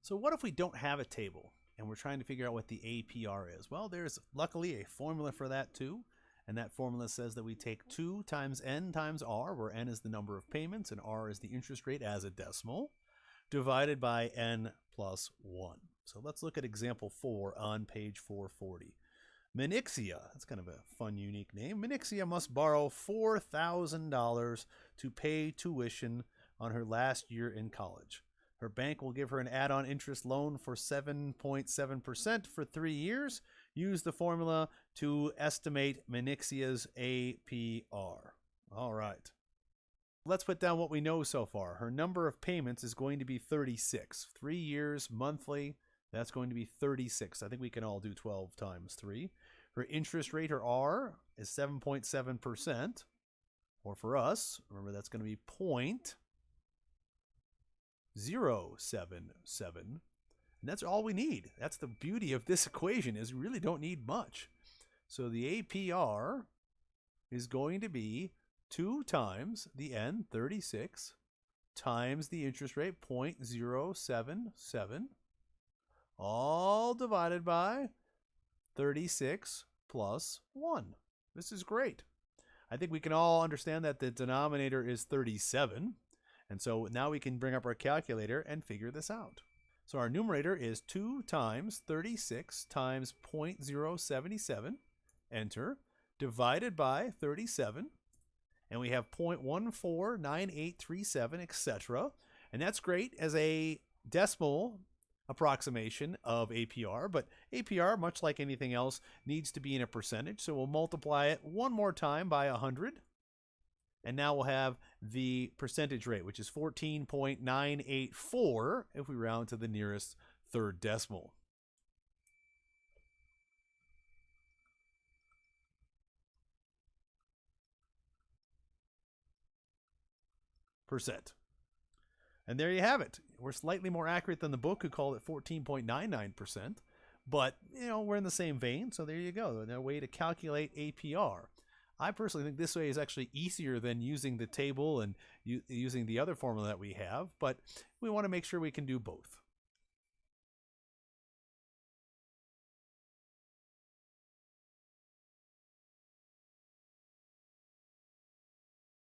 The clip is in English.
So what if we don't have a table and we're trying to figure out what the APR is? Well, there's luckily a formula for that too. And that formula says that we take 2 times n times r, where n is the number of payments and r is the interest rate as a decimal, divided by n plus 1. So let's look at example 4 on page 440. Menixia, that's kind of a fun, unique name. Menixia must borrow $4,000 to pay tuition on her last year in college. Her bank will give her an add-on interest loan for 7.7% for 3 years. Use the formula to estimate Menixia's APR. All right. Let's put down what we know so far. Her number of payments is going to be 36. 3 years monthly, that's going to be 36. I think we can all do 12 times 3. Her interest rate, her R, is 7.7%. Or for us, remember that's going to be 0.077. And that's all we need. That's the beauty of this equation, is we really don't need much. So the APR is going to be 2 times the n, 36, times the interest rate, 0.077, all divided by 36 plus 1. This is great. I think we can all understand that the denominator is 37. And so now we can bring up our calculator and figure this out. So our numerator is 2 times 36 times 0.077, enter, divided by 37. And we have 0.149837, etc. And that's great as a decimal approximation of APR, but APR, much like anything else, needs to be in a percentage. So we'll multiply it one more time by 100. And now we'll have the percentage rate, which is 14.984 if we round to the nearest third decimal. Percent. And there you have it. We're slightly more accurate than the book, who called it 14.99%. But, we're in the same vein, so there you go. A way to calculate APR. I personally think this way is actually easier than using the table and using the other formula that we have, but we want to make sure we can do both.